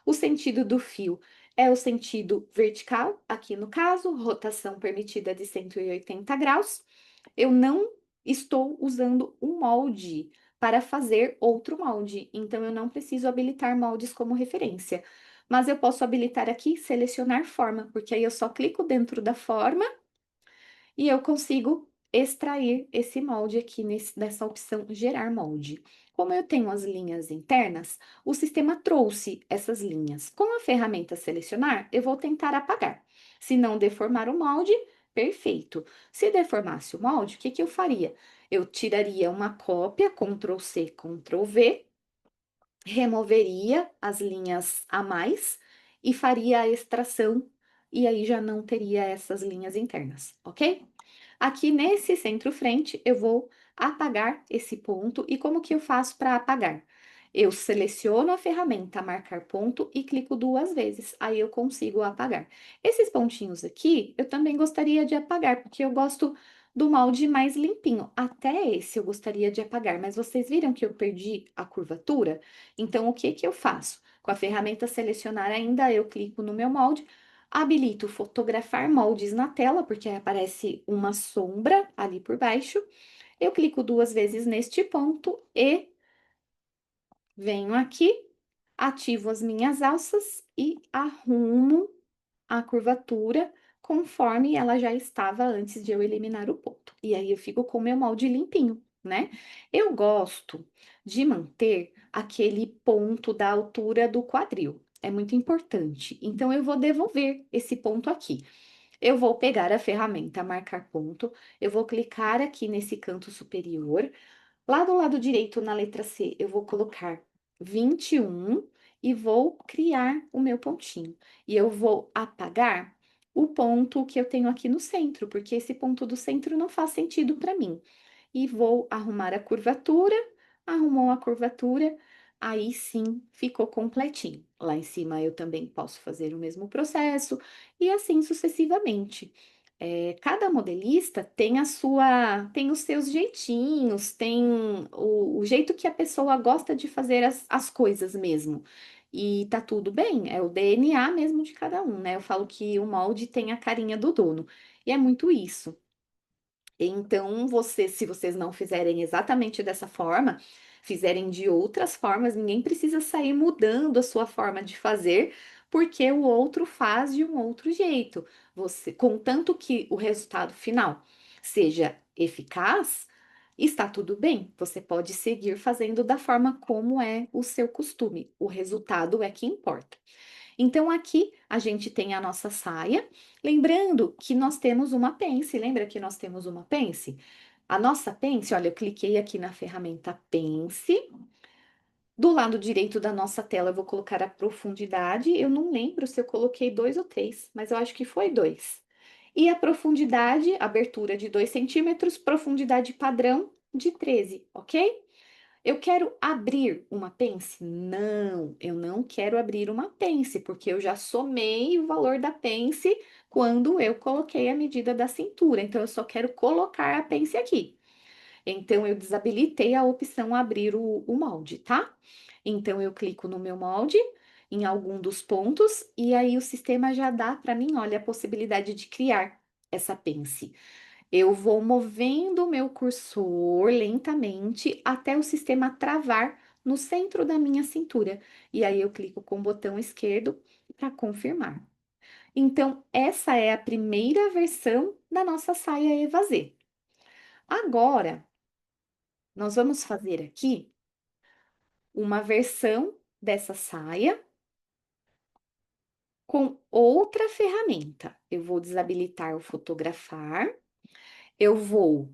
O sentido do fio é o sentido vertical, aqui no caso, rotação permitida de 180 graus. Eu não estou usando um molde para fazer outro molde, então eu não preciso habilitar moldes como referência. Mas eu posso habilitar aqui, selecionar forma, porque aí eu só clico dentro da forma e eu consigo extrair esse molde aqui nessa opção gerar molde. Como eu tenho as linhas internas, o sistema trouxe essas linhas. Com a ferramenta selecionar, eu vou tentar apagar. Se não deformar o molde, perfeito. Se deformasse o molde, o que que eu faria? Eu tiraria uma cópia, Ctrl C, Ctrl V, removeria as linhas a mais e faria a extração, e aí já não teria essas linhas internas, ok? Aqui nesse centro-frente, eu vou apagar esse ponto. E como que eu faço para apagar? Eu seleciono a ferramenta marcar ponto e clico duas vezes, aí eu consigo apagar. Esses pontinhos aqui, eu também gostaria de apagar, porque eu gosto do molde mais limpinho. Até esse eu gostaria de apagar, mas vocês viram que eu perdi a curvatura? Então, o que que eu faço? Com a ferramenta selecionar ainda, eu clico no meu molde, habilito fotografar moldes na tela, porque aparece uma sombra ali por baixo. Eu clico duas vezes neste ponto e venho aqui, ativo as minhas alças e arrumo a curvatura conforme ela já estava antes de eu eliminar o ponto. E aí eu fico com o meu molde limpinho, né? Eu gosto de manter aquele ponto da altura do quadril. É muito importante. Então, eu vou devolver esse ponto aqui. Eu vou pegar a ferramenta marcar ponto, eu vou clicar aqui nesse canto superior. Lá do lado direito, na letra C, eu vou colocar 21 e vou criar o meu pontinho. E eu vou apagar o ponto que eu tenho aqui no centro, porque esse ponto do centro não faz sentido para mim. E vou arrumar a curvatura, arrumou a curvatura, aí sim ficou completinho. Lá em cima eu também posso fazer o mesmo processo e assim sucessivamente. Cada modelista tem tem os seus jeitinhos, tem o jeito que a pessoa gosta de fazer as coisas mesmo. E tá tudo bem, é o DNA mesmo de cada um, né? Eu falo que o molde tem a carinha do dono. E é muito isso. Então, se vocês não fizerem exatamente dessa forma, fizerem de outras formas, ninguém precisa sair mudando a sua forma de fazer, porque o outro faz de um outro jeito. Contanto que o resultado final seja eficaz, está tudo bem. Você pode seguir fazendo da forma como é o seu costume. O resultado é que importa. Então, aqui a gente tem a nossa saia. Lembrando que nós temos uma pence. Lembra que nós temos uma pence? A nossa pence, olha, eu cliquei aqui na ferramenta Pence. Do lado direito da nossa tela, eu vou colocar a profundidade. Eu não lembro se eu coloquei 2 ou 3, mas eu acho que foi 2. E a profundidade, abertura de 2 centímetros, profundidade padrão de 13, ok? Eu quero abrir uma pence? Não, eu não quero abrir uma pence, porque eu já somei o valor da pence quando eu coloquei a medida da cintura. Então, eu só quero colocar a pence aqui. Então, eu desabilitei a opção abrir o molde, tá? Então, eu clico no meu molde, em algum dos pontos, e aí o sistema já dá para mim, olha, a possibilidade de criar essa pence. Eu vou movendo o meu cursor lentamente até o sistema travar no centro da minha cintura. E aí eu clico com o botão esquerdo para confirmar. Então, essa é a primeira versão da nossa saia evasê. Agora, nós vamos fazer aqui uma versão dessa saia com outra ferramenta. Eu vou desabilitar o fotografar. Eu vou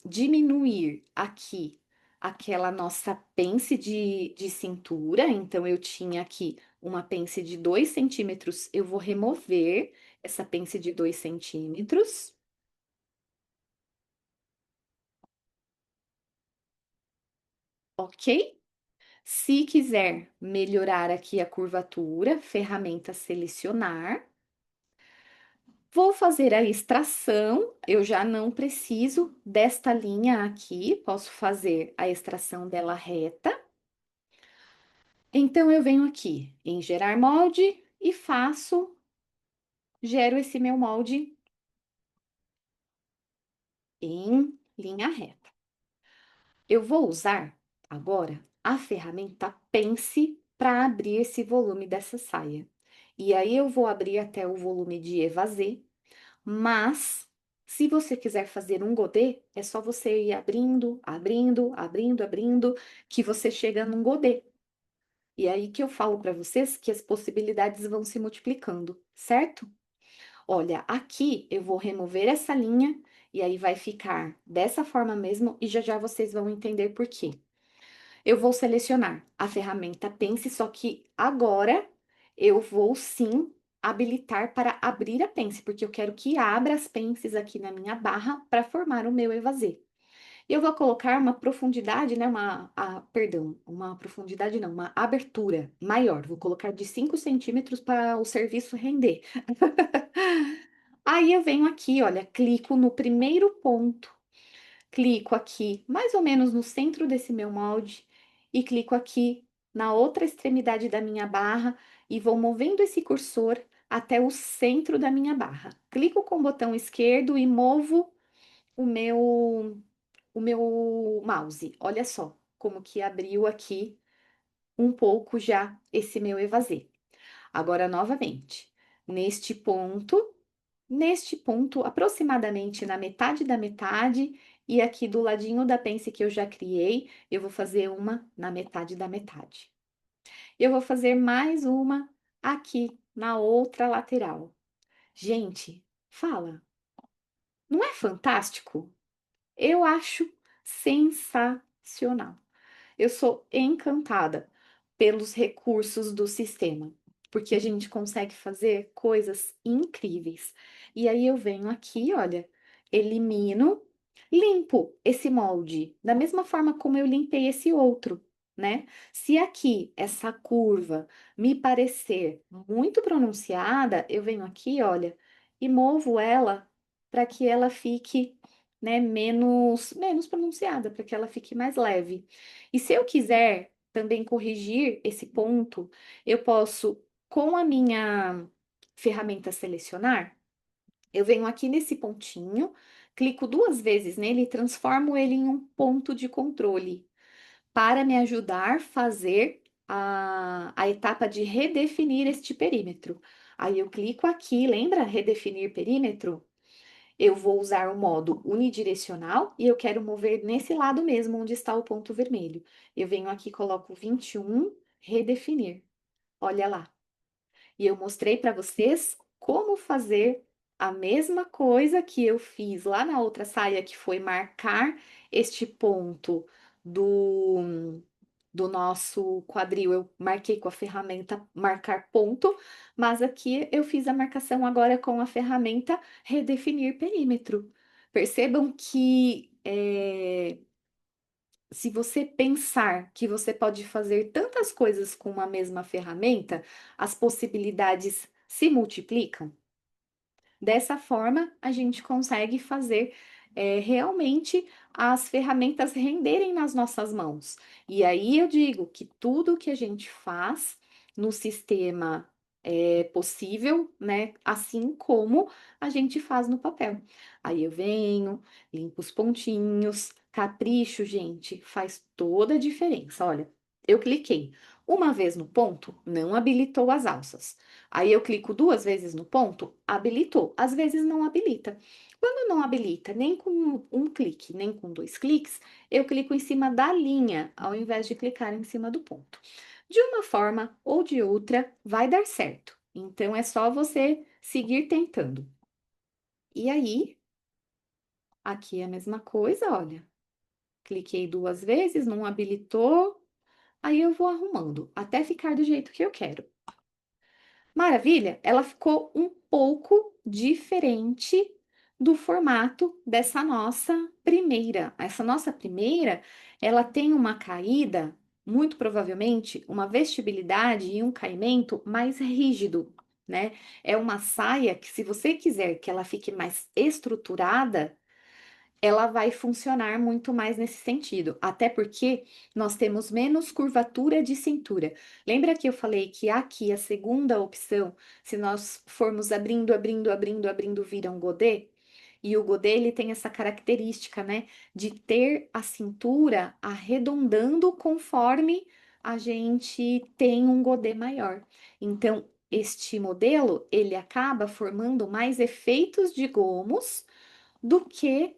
diminuir aqui aquela nossa pence de cintura. Então, eu tinha aqui uma pence de 2 centímetros. Eu vou remover essa pence de 2 centímetros, ok? Se quiser melhorar aqui a curvatura, ferramenta selecionar. Vou fazer a extração, eu já não preciso desta linha aqui, posso fazer a extração dela reta. Então, eu venho aqui em gerar molde e gero esse meu molde em linha reta. Eu vou usar agora a ferramenta Pence para abrir esse volume dessa saia. E aí, eu vou abrir até o volume de evasê. Mas, se você quiser fazer um godê, é só você ir abrindo, abrindo, abrindo, abrindo, que você chega num godê. E aí que eu falo para vocês que as possibilidades vão se multiplicando, certo? Olha, aqui eu vou remover essa linha e aí vai ficar dessa forma mesmo e já já vocês vão entender por quê. Eu vou selecionar a ferramenta Pence, só que agora eu vou sim habilitar para abrir a pence, porque eu quero que abra as pences aqui na minha barra para formar o meu evasê. Eu vou colocar uma profundidade, né, perdão, uma profundidade não, uma abertura maior. Vou colocar de 5 centímetros para o serviço render. Aí eu venho aqui, olha, clico no primeiro ponto, clico aqui mais ou menos no centro desse meu molde e clico aqui na outra extremidade da minha barra e vou movendo esse cursor até o centro da minha barra. Clico com o botão esquerdo e movo o meu mouse. Olha só como que abriu aqui um pouco já esse meu evasê. Agora, novamente, neste ponto, aproximadamente na metade da metade, e aqui do ladinho da pence que eu já criei, eu vou fazer uma na metade da metade. Eu vou fazer mais uma aqui na outra lateral. Gente, fala, não é fantástico? Eu acho sensacional. Eu sou encantada pelos recursos do sistema, porque a gente consegue fazer coisas incríveis. E aí eu venho aqui, olha, elimino, limpo esse molde da mesma forma como eu limpei esse outro, né? Se aqui essa curva me parecer muito pronunciada, eu venho aqui, olha, e movo ela para que ela fique, né, menos pronunciada, para que ela fique mais leve. E se eu quiser também corrigir esse ponto, eu posso, com a minha ferramenta selecionar, eu venho aqui nesse pontinho, clico 2 vezes nele e transformo ele em um ponto de controle para me ajudar a fazer a etapa de redefinir este perímetro. Aí eu clico aqui, lembra? Redefinir perímetro? Eu vou usar o modo unidirecional e eu quero mover nesse lado mesmo onde está o ponto vermelho. Eu venho aqui, coloco 21, redefinir. Olha lá. E eu mostrei para vocês como fazer a mesma coisa que eu fiz lá na outra saia, que foi marcar este ponto do, do nosso quadril. Eu marquei com a ferramenta marcar ponto, mas aqui eu fiz a marcação agora com a ferramenta redefinir perímetro. Percebam que se você pensar que você pode fazer tantas coisas com uma mesma ferramenta, as possibilidades se multiplicam. Dessa forma, a gente consegue fazer realmente as ferramentas renderem nas nossas mãos. E aí eu digo que tudo que a gente faz no sistema é possível, né? Assim como a gente faz no papel. Aí eu venho, limpo os pontinhos, capricho, gente, faz toda a diferença. Olha, eu cliquei uma vez no ponto, não habilitou as alças. Aí eu clico duas vezes no ponto, habilitou. Às vezes não habilita. Quando não habilita, nem com um clique, nem com dois cliques, eu clico em cima da linha, ao invés de clicar em cima do ponto. De uma forma ou de outra, vai dar certo. Então é só você seguir tentando. E aí, aqui é a mesma coisa, olha. Cliquei duas vezes, não habilitou. Aí eu vou arrumando até ficar do jeito que eu quero. Maravilha, ela ficou um pouco diferente do formato dessa nossa primeira. Essa nossa primeira, ela tem uma caída, muito provavelmente, uma vestibilidade e um caimento mais rígido, né? É uma saia que, se você quiser que ela fique mais estruturada, ela vai funcionar muito mais nesse sentido, até porque nós temos menos curvatura de cintura. Lembra que eu falei que aqui a segunda opção, se nós formos abrindo, abrindo, abrindo, abrindo, vira um godê? E o godê, ele tem essa característica, né, de ter a cintura arredondando conforme a gente tem um godê maior. Então, este modelo, ele acaba formando mais efeitos de gomos do que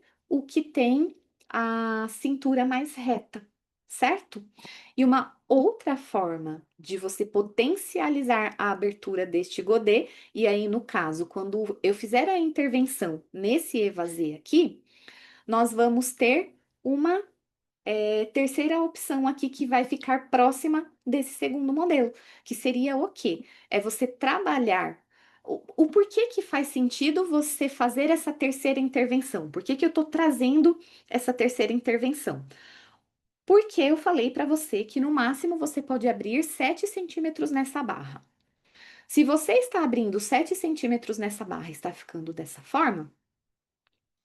tem a cintura mais reta, certo? E uma outra forma de você potencializar a abertura deste godê, e aí no caso, quando eu fizer a intervenção nesse evasê aqui, nós vamos ter uma terceira opção aqui que vai ficar próxima desse segundo modelo, que seria o quê? É você trabalhar o porquê que faz sentido você fazer essa terceira intervenção? Por que que eu tô trazendo essa terceira intervenção? Porque eu falei para você que no máximo você pode abrir 7 centímetros nessa barra. Se você está abrindo 7 centímetros nessa barra e está ficando dessa forma,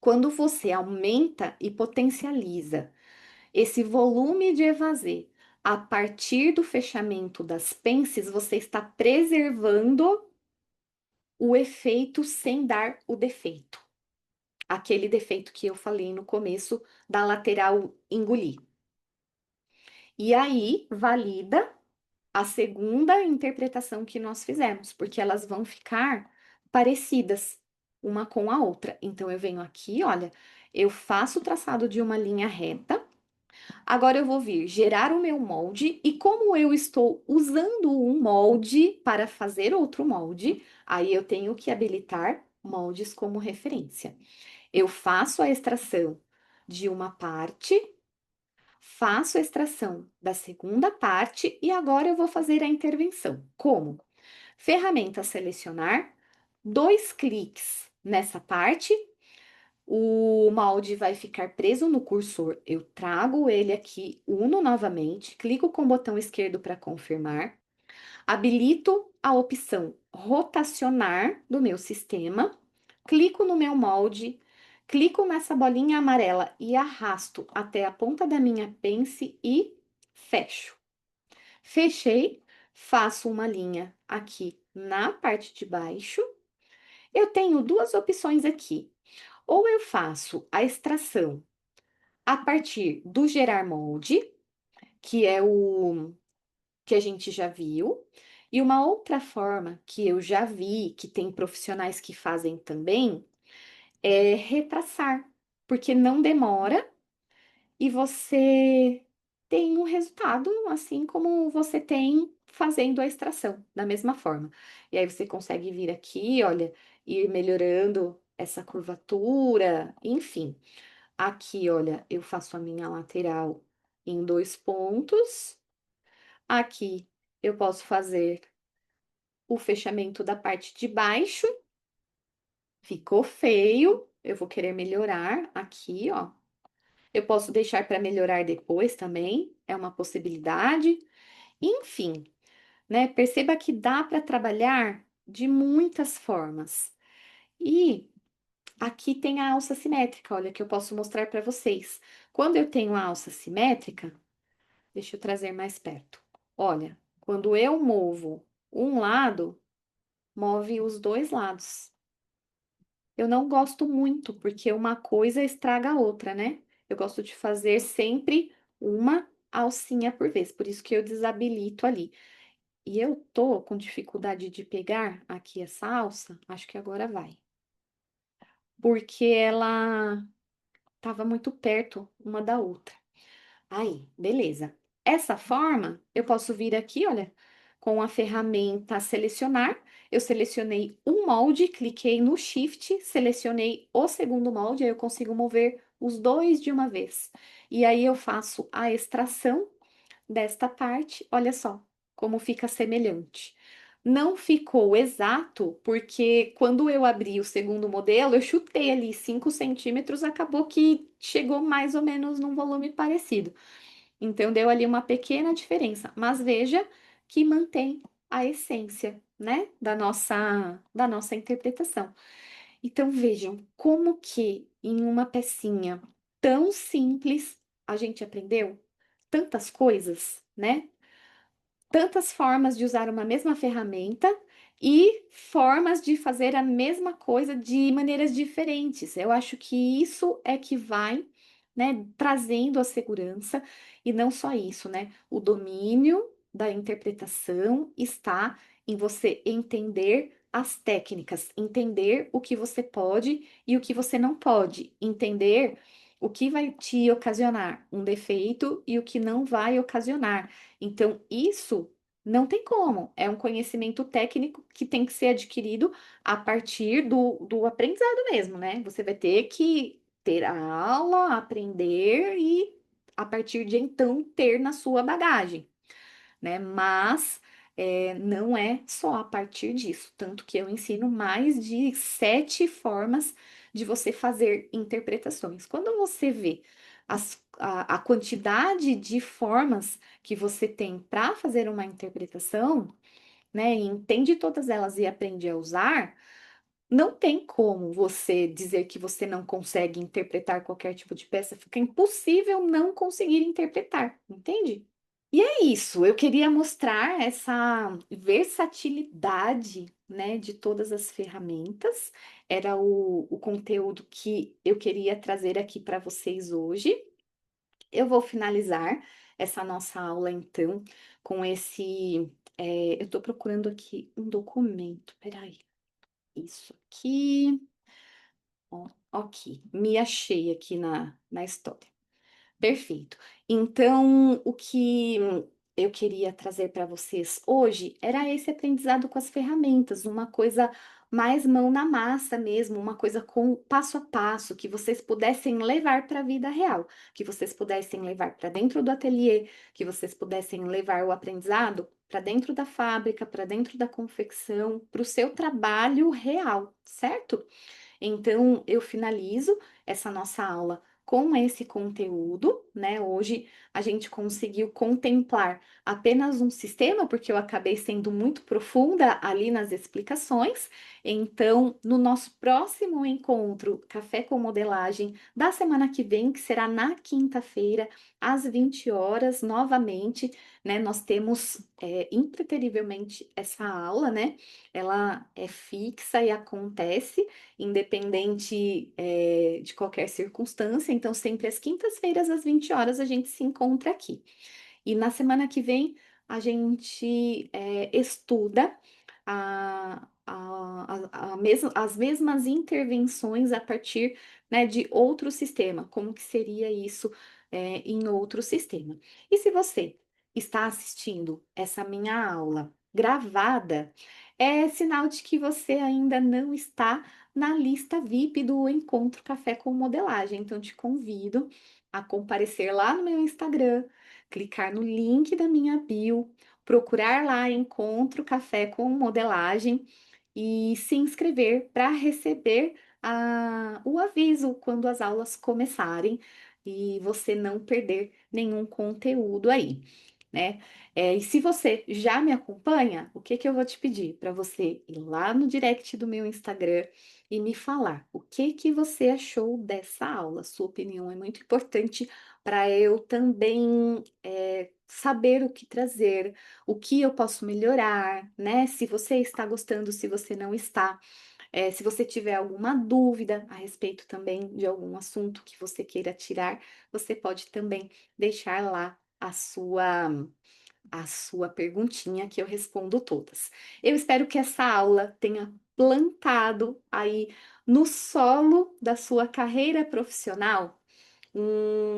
quando você aumenta e potencializa esse volume de evasê, a partir do fechamento das pences, você está preservando o efeito sem dar o defeito. Aquele defeito que eu falei no começo da lateral engolir. E aí, valida a segunda interpretação que nós fizemos, porque elas vão ficar parecidas uma com a outra. Então, eu venho aqui, olha, eu faço o traçado de uma linha reta. Agora eu vou vir gerar o meu molde e como eu estou usando um molde para fazer outro molde, aí eu tenho que habilitar moldes como referência. Eu faço a extração de uma parte, faço a extração da segunda parte e agora eu vou fazer a intervenção. Como? Ferramenta selecionar, dois cliques nessa parte, o molde vai ficar preso no cursor. Eu trago ele aqui, uno novamente, clico com o botão esquerdo para confirmar, habilito a opção rotacionar do meu sistema, clico no meu molde, clico nessa bolinha amarela e arrasto até a ponta da minha pence e fecho. Fechei, faço uma linha aqui na parte de baixo. Eu tenho duas opções aqui. Ou eu faço a extração a partir do gerar molde, que é o que a gente já viu, e uma outra forma que eu já vi, que tem profissionais que fazem também, é retraçar, porque não demora e você tem um resultado assim como você tem fazendo a extração da mesma forma. E aí você consegue vir aqui, olha, ir melhorando essa curvatura, enfim. Aqui, olha, eu faço a minha lateral em 2 pontos. Aqui eu posso fazer o fechamento da parte de baixo. Ficou feio, eu vou querer melhorar aqui, ó. Eu posso deixar para melhorar depois também, é uma possibilidade. Enfim, né? Perceba que dá para trabalhar de muitas formas. E aqui tem a alça simétrica, olha, que eu posso mostrar para vocês. Quando eu tenho a alça simétrica, deixa eu trazer mais perto. Olha, quando eu movo um lado, move os dois lados. Eu não gosto muito, porque uma coisa estraga a outra, né? Eu gosto de fazer sempre uma alcinha por vez, por isso que eu desabilito ali. E eu tô com dificuldade de pegar aqui essa alça, acho que agora vai. Porque ela tava muito perto uma da outra. Aí, beleza. Essa forma, eu posso vir aqui, olha, com a ferramenta selecionar. Eu selecionei um molde, cliquei no Shift, selecionei o segundo molde, aí eu consigo mover os dois de uma vez. E aí eu faço a extração desta parte, olha só como fica semelhante. Não ficou exato, porque quando eu abri o segundo modelo, eu chutei ali 5 centímetros, acabou que chegou mais ou menos num volume parecido. Então, deu ali uma pequena diferença, mas veja que mantém a essência, né, da nossa interpretação. Então, vejam como que em uma pecinha tão simples a gente aprendeu tantas coisas, né? Tantas formas de usar uma mesma ferramenta e formas de fazer a mesma coisa de maneiras diferentes. Eu acho que isso é que vai, né, trazendo a segurança e não só isso, né? O domínio da interpretação está em você entender as técnicas, entender o que você pode e o que você não pode, entender o que vai te ocasionar um defeito e o que não vai ocasionar. Então, isso não tem como. É um conhecimento técnico que tem que ser adquirido a partir do aprendizado mesmo, né? Você vai ter que ter a aula, aprender e, a partir de então, ter na sua bagagem, né? Mas não é só a partir disso. Tanto que eu ensino mais de 7 formas de você fazer interpretações. Quando você vê a quantidade de formas que você tem para fazer uma interpretação, né, e entende todas elas e aprende a usar, não tem como você dizer que você não consegue interpretar qualquer tipo de peça, fica impossível não conseguir interpretar, entende? E é isso, eu queria mostrar essa versatilidade, né, de todas as ferramentas. Era o conteúdo que eu queria trazer aqui para vocês hoje. Eu vou finalizar essa nossa aula, então, com esse. Eu estou procurando aqui um documento, peraí. Isso aqui. Ó, ok, me achei aqui na história. Perfeito. Então, o que eu queria trazer para vocês hoje era esse aprendizado com as ferramentas, uma coisa mais mão na massa mesmo, uma coisa com passo a passo, que vocês pudessem levar para a vida real, que vocês pudessem levar para dentro do ateliê, que vocês pudessem levar o aprendizado para dentro da fábrica, para dentro da confecção, para o seu trabalho real, certo? Então, eu finalizo essa nossa aula com esse conteúdo, né? Hoje a gente conseguiu contemplar apenas um sistema, porque eu acabei sendo muito profunda ali nas explicações. Então, no nosso próximo encontro, Café com Modelagem, da semana que vem, que será na quinta-feira, às 20 horas, novamente, né? Nós temos impreterivelmente essa aula, né? Ela é fixa e acontece independente, de qualquer circunstância. Então, sempre às quintas-feiras, às 20 horas, a gente se encontra aqui. E na semana que vem, a gente estuda as mesmas intervenções a partir, né, de outro sistema. Como que seria isso, em outro sistema? E se você está assistindo essa minha aula gravada, é sinal de que você ainda não está na lista VIP do Encontro Café com Modelagem. Então, te convido a comparecer lá no meu Instagram, clicar no link da minha bio, procurar lá Encontro Café com Modelagem e se inscrever para receber o aviso quando as aulas começarem e você não perder nenhum conteúdo aí, né? E se você já me acompanha, o que que eu vou te pedir? Para você ir lá no direct do meu Instagram e me falar o que que você achou dessa aula. Sua opinião é muito importante para eu também saber o que trazer, o que eu posso melhorar, né? Se você está gostando, se você não está. Se você tiver alguma dúvida a respeito também de algum assunto que você queira tirar, você pode também deixar lá a sua perguntinha que eu respondo todas. Eu espero que essa aula tenha plantado aí no solo da sua carreira profissional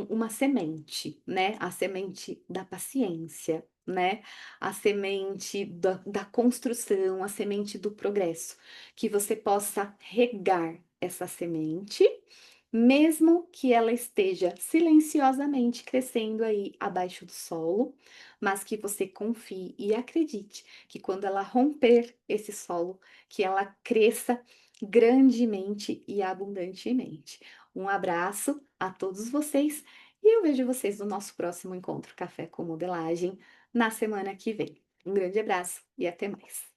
uma semente, né? A semente da paciência, né? A semente da construção, a semente do progresso. Que você possa regar essa semente, mesmo que ela esteja silenciosamente crescendo aí abaixo do solo, mas que você confie e acredite que quando ela romper esse solo, que ela cresça grandemente e abundantemente. Um abraço a todos vocês e eu vejo vocês no nosso próximo encontro Café com Modelagem na semana que vem. Um grande abraço e até mais.